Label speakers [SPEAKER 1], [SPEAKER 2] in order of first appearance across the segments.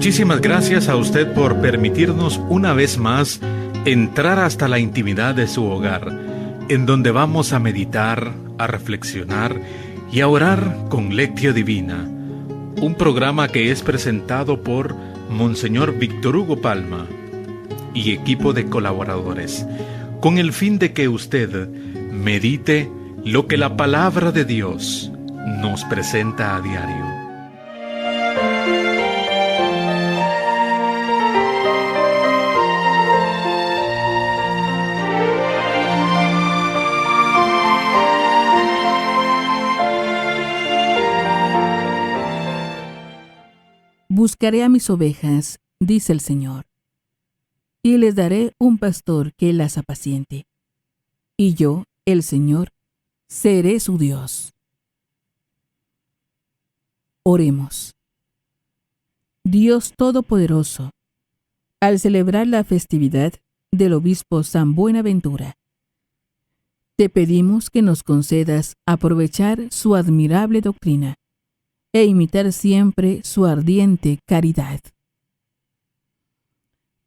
[SPEAKER 1] Muchísimas gracias a usted por permitirnos una vez más entrar hasta la intimidad de su hogar, en donde vamos a meditar, a reflexionar y a orar con Lectio Divina, un programa que es presentado por Monseñor Víctor Hugo Palma y equipo de colaboradores, con el fin de que usted medite lo que la palabra de Dios nos presenta a diario.
[SPEAKER 2] Buscaré a mis ovejas, dice el Señor, y les daré un pastor que las apaciente. Y yo, el Señor, seré su Dios. Oremos. Dios Todopoderoso, al celebrar la festividad del obispo San Buenaventura, te pedimos que nos concedas aprovechar su admirable doctrina e imitar siempre su ardiente caridad.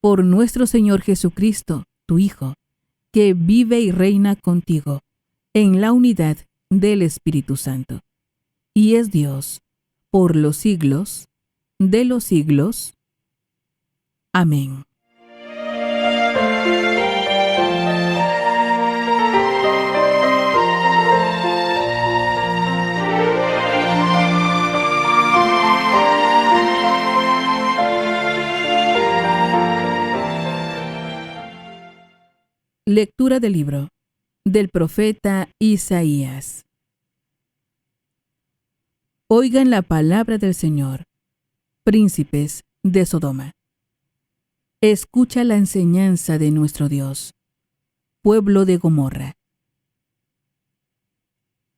[SPEAKER 2] Por nuestro Señor Jesucristo, tu Hijo, que vive y reina contigo en la unidad del Espíritu Santo, y es Dios por los siglos de los siglos. Amén. Lectura del libro del profeta Isaías. Oigan la palabra del Señor, príncipes de Sodoma. Escucha la enseñanza de nuestro Dios, pueblo de Gomorra.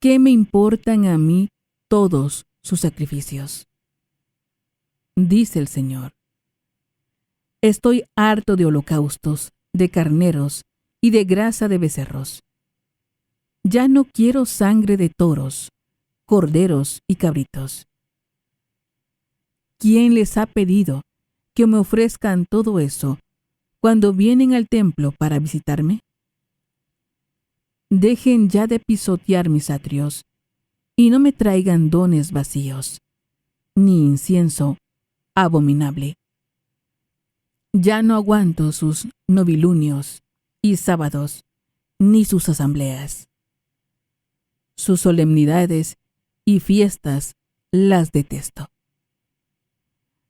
[SPEAKER 2] ¿Qué me importan a mí todos sus sacrificios? Dice el Señor. Estoy harto de holocaustos, de carneros y de grasa de becerros. Ya no quiero sangre de toros, corderos y cabritos. ¿Quién les ha pedido que me ofrezcan todo eso cuando vienen al templo para visitarme? Dejen ya de pisotear mis atrios y no me traigan dones vacíos, ni incienso abominable. Ya no aguanto sus novilunios y sábados, ni sus asambleas. Sus solemnidades y fiestas las detesto.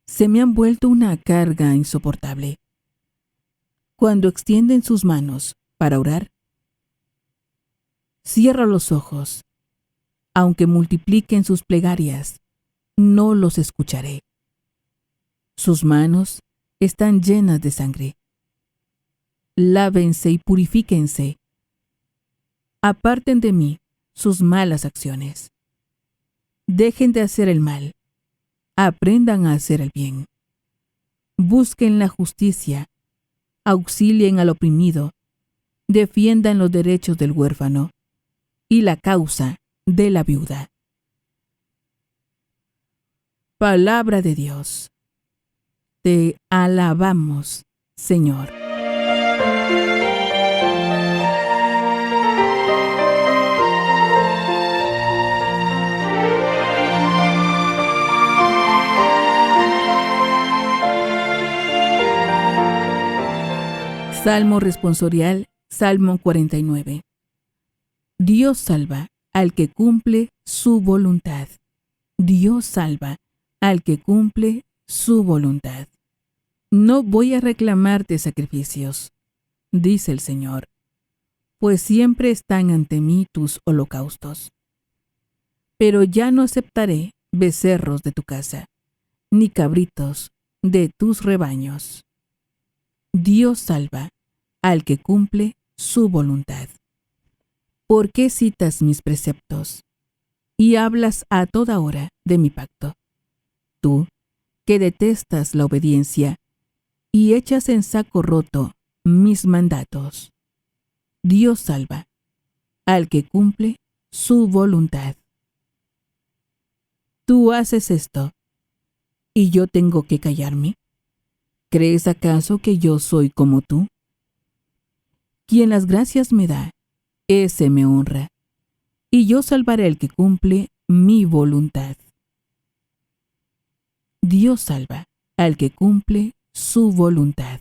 [SPEAKER 2] Se me han vuelto una carga insoportable. Cuando extienden sus manos para orar, cierro los ojos. Aunque multipliquen sus plegarias, no los escucharé. Sus manos están llenas de sangre. Lávense y purifíquense. Aparten de mí sus malas acciones. Dejen de hacer el mal. Aprendan a hacer el bien. Busquen la justicia. Auxilien al oprimido. Defiendan los derechos del huérfano y la causa de la viuda. Palabra de Dios. Te alabamos, Señor. Salmo responsorial, Salmo 49. Dios salva al que cumple su voluntad. Dios salva al que cumple su voluntad. No voy a reclamarte sacrificios, dice el Señor, pues siempre están ante mí tus holocaustos. Pero ya no aceptaré becerros de tu casa, ni cabritos de tus rebaños. Dios salva al que cumple su voluntad. ¿Por qué citas mis preceptos y hablas a toda hora de mi pacto? Tú, que detestas la obediencia y echas en saco roto mis mandatos. Dios salva al que cumple su voluntad. Tú haces esto, ¿y yo tengo que callarme? ¿Crees acaso que yo soy como tú? Quien las gracias me da, ese me honra, y yo salvaré al que cumple mi voluntad. Dios salva al que cumple su voluntad.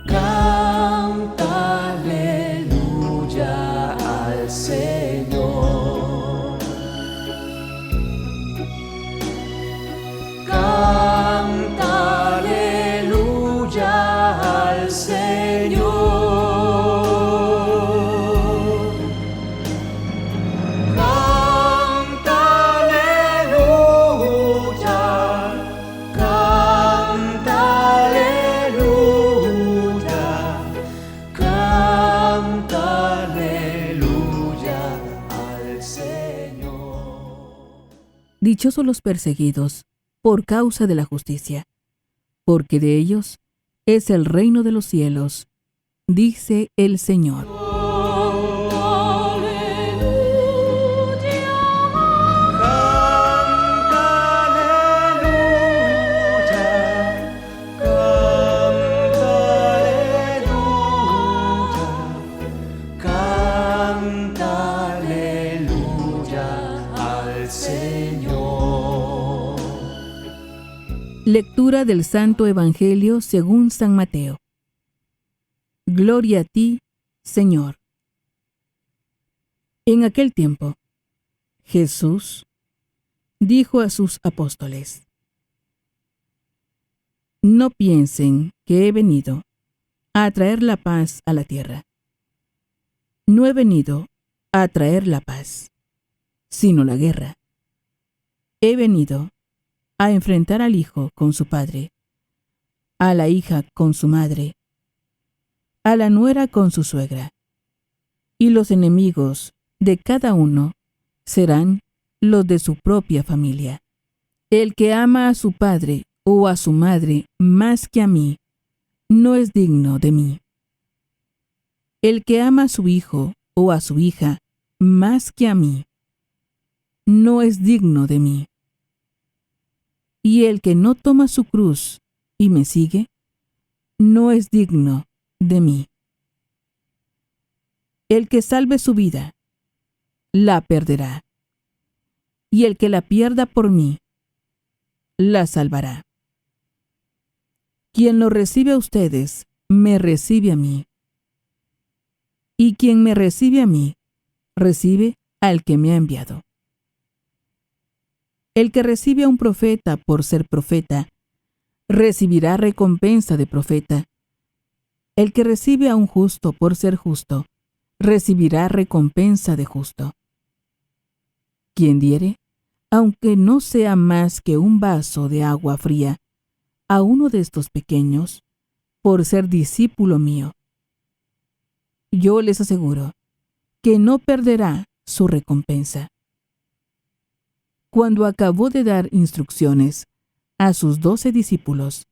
[SPEAKER 3] Canta aleluya al Señor. Canta aleluya al Señor. Canta aleluya. Canta aleluya. Canta aleluya al Señor.
[SPEAKER 2] Dichosos los perseguidos por causa de la justicia, porque de ellos es el reino de los cielos, dice el Señor.
[SPEAKER 3] Canta aleluya al Señor.
[SPEAKER 2] Lectura del Santo Evangelio según San Mateo. Gloria a ti, Señor. En aquel tiempo, Jesús dijo a sus apóstoles: No piensen que he venido a traer la paz a la tierra. No he venido a traer la paz, sino la guerra. He venido a enfrentar al hijo con su padre, a la hija con su madre, a la nuera con su suegra, y los enemigos de cada uno serán los de su propia familia. El que ama a su padre o a su madre más que a mí, no es digno de mí. El que ama a su hijo o a su hija más que a mí, no es digno de mí. Y el que no toma su cruz y me sigue, no es digno de mí. El que salve su vida, la perderá. Y el que la pierda por mí, la salvará. Quien lo recibe a ustedes, me recibe a mí. Y quien me recibe a mí, recibe al que me ha enviado. El que recibe a un profeta por ser profeta, recibirá recompensa de profeta. El que recibe a un justo por ser justo, recibirá recompensa de justo. Quien diere, aunque no sea más que un vaso de agua fría, a uno de estos pequeños, por ser discípulo mío, yo les aseguro que no perderá su recompensa. Cuando acabó de dar instrucciones a sus 12 discípulos,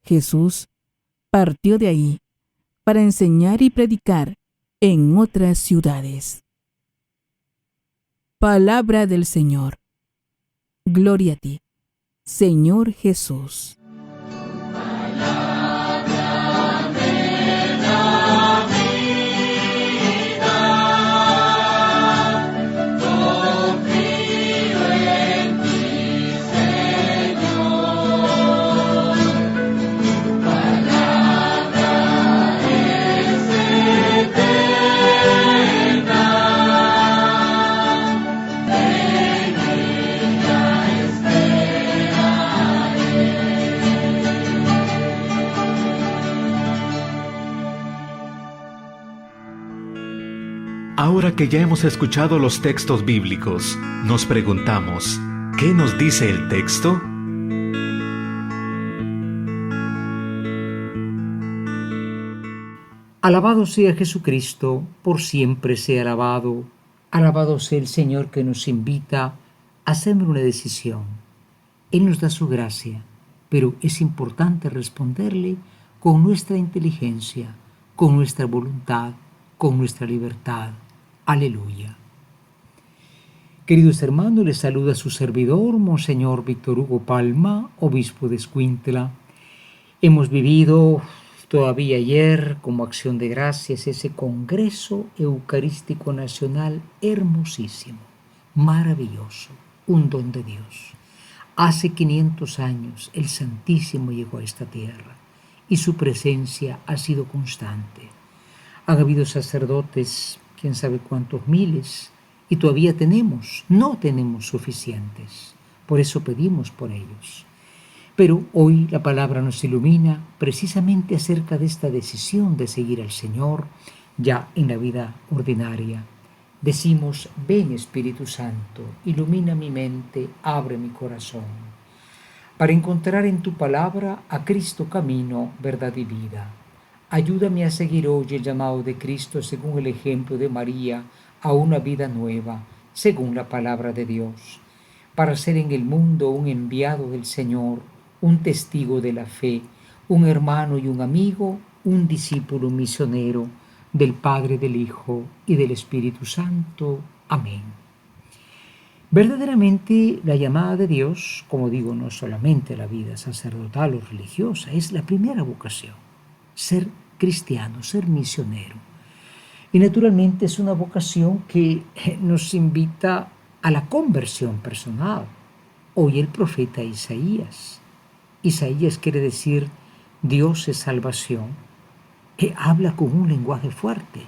[SPEAKER 2] Jesús partió de ahí para enseñar y predicar en otras ciudades. Palabra del Señor. Gloria a ti, Señor Jesús.
[SPEAKER 1] Ahora que ya hemos escuchado los textos bíblicos, nos preguntamos, ¿qué nos dice el texto?
[SPEAKER 4] Alabado sea Jesucristo, por siempre sea alabado. Alabado sea el Señor que nos invita a hacer una decisión. Él nos da su gracia, pero es importante responderle con nuestra inteligencia, con nuestra voluntad, con nuestra libertad. Aleluya. Queridos hermanos, les saluda su servidor, Monseñor Víctor Hugo Palma, obispo de Escuintla. Hemos vivido todavía ayer, como acción de gracias, ese Congreso Eucarístico Nacional hermosísimo, maravilloso, un don de Dios. Hace 500 años el Santísimo llegó a esta tierra y su presencia ha sido constante. Han habido sacerdotes, quién sabe cuántos miles, y todavía no tenemos suficientes. Por eso pedimos por ellos. Pero hoy la palabra nos ilumina precisamente acerca de esta decisión de seguir al Señor ya en la vida ordinaria. Decimos: ven Espíritu Santo, ilumina mi mente, abre mi corazón, para encontrar en tu palabra a Cristo camino, verdad y vida. Ayúdame a seguir hoy el llamado de Cristo según el ejemplo de María, a una vida nueva, según la palabra de Dios, para ser en el mundo un enviado del Señor, un testigo de la fe, un hermano y un amigo, un discípulo misionero del Padre, del Hijo y del Espíritu Santo. Amén. Verdaderamente la llamada de Dios, como digo, no solamente la vida sacerdotal o religiosa, es la primera vocación, ser cristiano, ser misionero. Y naturalmente es una vocación que nos invita a la conversión personal. Hoy el profeta Isaías quiere decir Dios es salvación, habla con un lenguaje fuerte.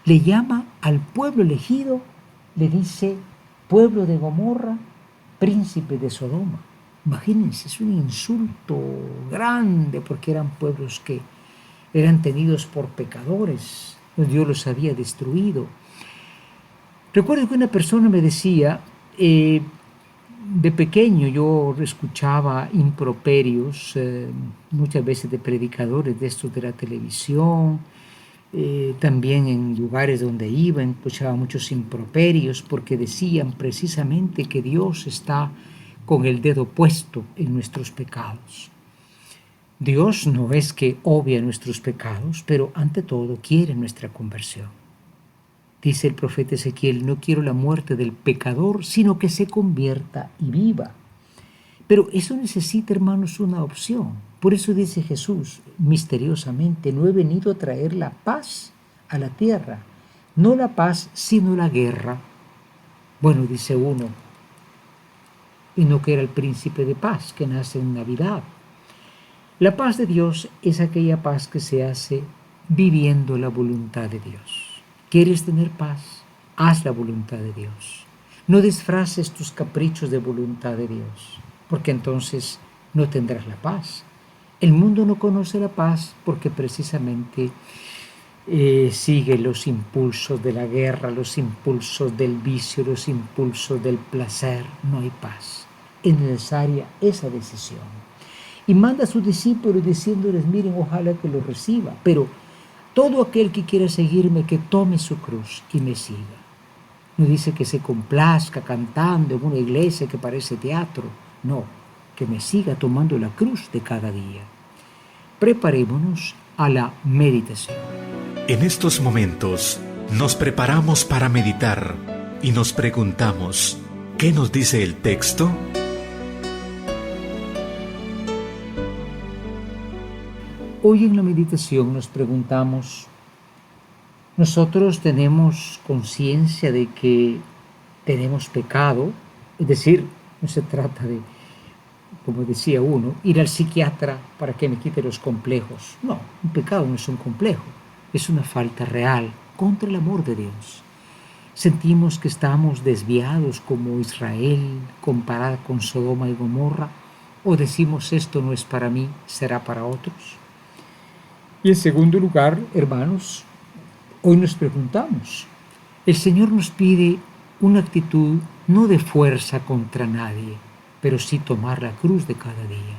[SPEAKER 4] Le llama al pueblo elegido, le dice pueblo de Gomorra, príncipe de Sodoma. Imagínense, es un insulto grande porque eran pueblos que eran tenidos por pecadores. Dios los había destruido. Recuerdo que una persona me decía, de pequeño yo escuchaba improperios, muchas veces de predicadores de estos de la televisión, también en lugares donde iba, escuchaba muchos improperios porque decían precisamente que Dios está con el dedo puesto en nuestros pecados. Dios no es que obvia nuestros pecados, pero ante todo quiere nuestra conversión. Dice el profeta Ezequiel: no quiero la muerte del pecador, sino que se convierta y viva. Pero eso necesita, hermanos, una opción. Por eso dice Jesús misteriosamente: no he venido a traer la paz a la tierra, no la paz, sino la guerra. Bueno, dice uno, y no que era el príncipe de paz que nace en Navidad. La paz de Dios es aquella paz que se hace viviendo la voluntad de Dios. ¿Quieres tener paz? Haz la voluntad de Dios. No disfraces tus caprichos de voluntad de Dios, porque entonces no tendrás la paz. El mundo no conoce la paz porque precisamente sigue los impulsos de la guerra, los impulsos del vicio, los impulsos del placer. No hay paz. Es necesaria esa decisión. Y manda a sus discípulos diciéndoles: miren, ojalá que lo reciba, pero todo aquel que quiera seguirme, que tome su cruz y me siga. No dice que se complazca cantando en una iglesia que parece teatro, no, que me siga tomando la cruz de cada día. Preparémonos a la meditación.
[SPEAKER 1] En estos momentos nos preparamos para meditar y nos preguntamos: ¿qué nos dice el texto?
[SPEAKER 4] Hoy en la meditación nos preguntamos: ¿nosotros tenemos conciencia de que tenemos pecado? Es decir, no se trata de, como decía uno, ir al psiquiatra para que me quite los complejos. No, un pecado no es un complejo, es una falta real contra el amor de Dios. Sentimos que estamos desviados como Israel comparada con Sodoma y Gomorra, o decimos: esto no es para mí, será para otros. Y en segundo lugar, hermanos, hoy nos preguntamos, el Señor nos pide una actitud no de fuerza contra nadie, pero sí tomar la cruz de cada día.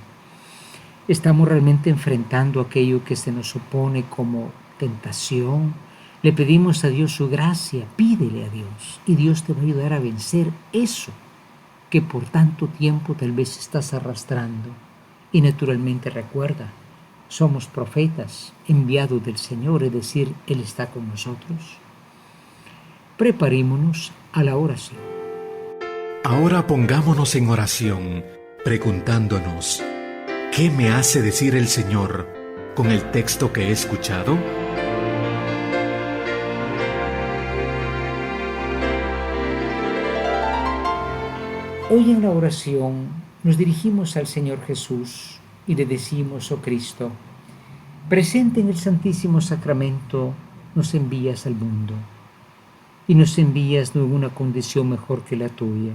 [SPEAKER 4] ¿Estamos realmente enfrentando aquello que se nos opone como tentación? Le pedimos a Dios su gracia, pídele a Dios, y Dios te va a ayudar a vencer eso que por tanto tiempo tal vez estás arrastrando. Y naturalmente recuerda, somos profetas enviados del Señor, es decir, Él está con nosotros. Preparémonos a la oración.
[SPEAKER 1] Ahora pongámonos en oración, preguntándonos, ¿qué me hace decir el Señor con el texto que he escuchado?
[SPEAKER 4] Hoy en la oración nos dirigimos al Señor Jesús y le decimos: oh Cristo, presente en el Santísimo Sacramento, nos envías al mundo y nos envías no en una condición mejor que la tuya.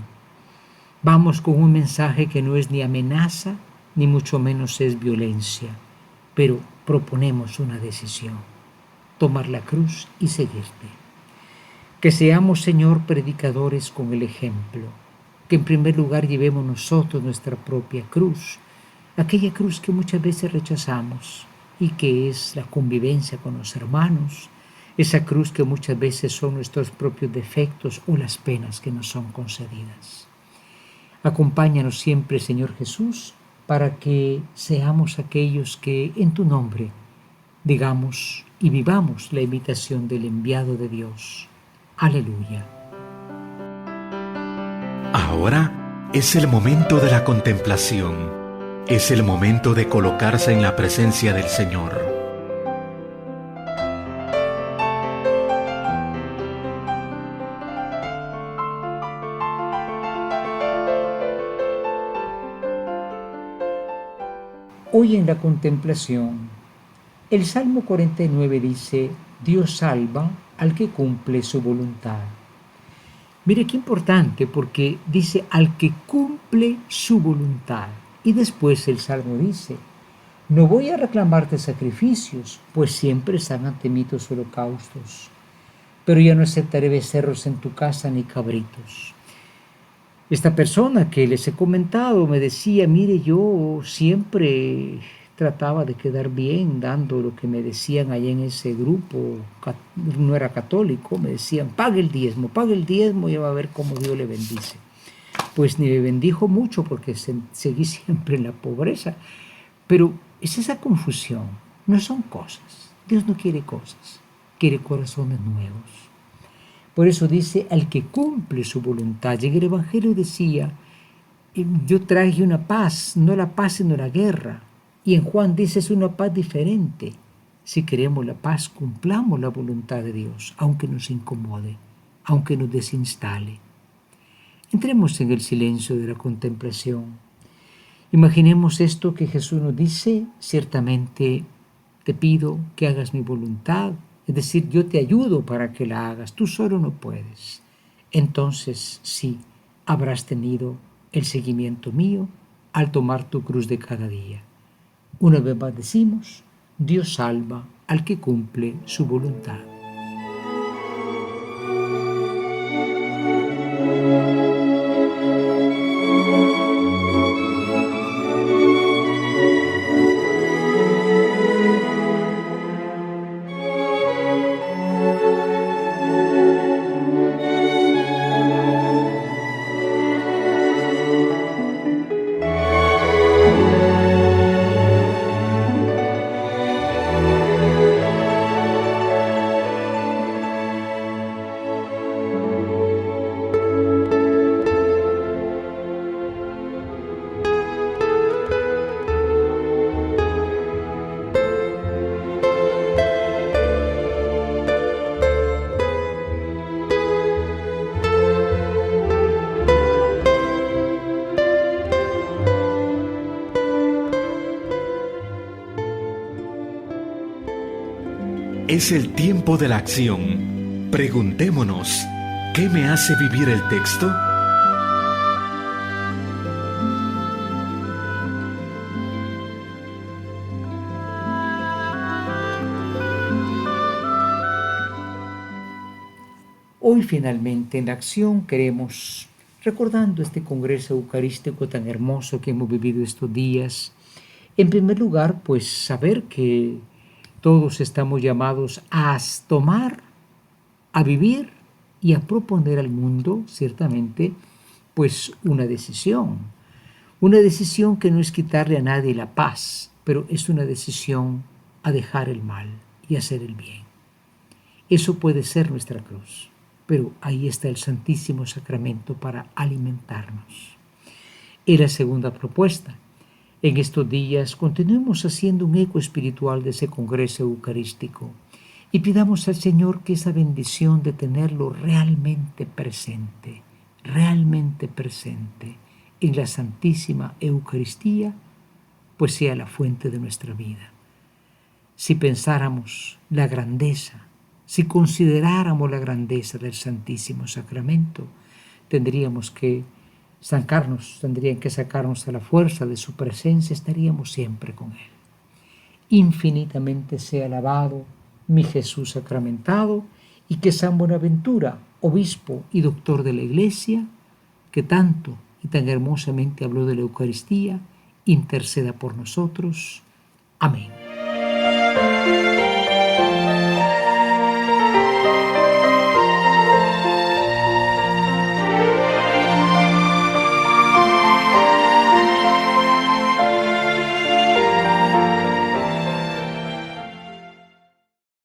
[SPEAKER 4] Vamos con un mensaje que no es ni amenaza, ni mucho menos es violencia, pero proponemos una decisión: tomar la cruz y seguirte. Que seamos, Señor, predicadores con el ejemplo, que en primer lugar llevemos nosotros nuestra propia cruz, aquella cruz que muchas veces rechazamos y que es la convivencia con los hermanos, esa cruz que muchas veces son nuestros propios defectos o las penas que nos son concedidas. Acompáñanos siempre, Señor Jesús, para que seamos aquellos que en tu nombre digamos y vivamos la imitación del enviado de Dios. Aleluya.
[SPEAKER 1] Ahora es el momento de la contemplación, es el momento de colocarse en la presencia del Señor.
[SPEAKER 4] Hoy en la contemplación, el Salmo 49 dice: Dios salva al que cumple su voluntad. Mire qué importante, porque dice al que cumple su voluntad. Y después el Salmo dice: no voy a reclamarte sacrificios, pues siempre están ante mí tus holocaustos. Pero ya no aceptaré becerros en tu casa ni cabritos. Esta persona que les he comentado me decía: mire, yo siempre trataba de quedar bien dando lo que me decían allá en ese grupo, no era católico, me decían: pague el diezmo y va a ver cómo Dios le bendice. Pues ni me bendijo mucho porque seguí siempre en la pobreza. Pero es esa confusión, no son cosas. Dios no quiere cosas, quiere corazones nuevos. Por eso dice: al que cumple su voluntad. Y en el Evangelio decía: yo traje una paz, no la paz sino la guerra. Y en Juan dice: es una paz diferente. Si queremos la paz, cumplamos la voluntad de Dios, aunque nos incomode, aunque nos desinstale. Entremos en el silencio de la contemplación. Imaginemos esto que Jesús nos dice: ciertamente te pido que hagas mi voluntad. Es decir, yo te ayudo para que la hagas, tú solo no puedes. Entonces sí, habrás tenido el seguimiento mío al tomar tu cruz de cada día. Una vez más decimos: Dios salva al que cumple su voluntad.
[SPEAKER 1] Es el tiempo de la acción. Preguntémonos, ¿qué me hace vivir el texto?
[SPEAKER 4] Hoy finalmente en la acción queremos, recordando este Congreso Eucarístico tan hermoso que hemos vivido estos días, en primer lugar, pues saber que todos estamos llamados a tomar, a vivir y a proponer al mundo, ciertamente, pues una decisión que no es quitarle a nadie la paz, pero es una decisión a dejar el mal y hacer el bien. Eso puede ser nuestra cruz. pero ahí está el Santísimo Sacramento para alimentarnos. Y la segunda propuesta: en estos días continuemos haciendo un eco espiritual de ese congreso eucarístico y pidamos al Señor que esa bendición de tenerlo realmente presente en la Santísima Eucaristía, pues sea la fuente de nuestra vida. Si pensáramos la grandeza, si consideráramos la grandeza del Santísimo Sacramento, tendrían que sacarnos a la fuerza de su presencia, estaríamos siempre con Él. Infinitamente sea alabado mi Jesús sacramentado, y que San Buenaventura, obispo y doctor de la Iglesia, que tanto y tan hermosamente habló de la Eucaristía, interceda por nosotros. Amén.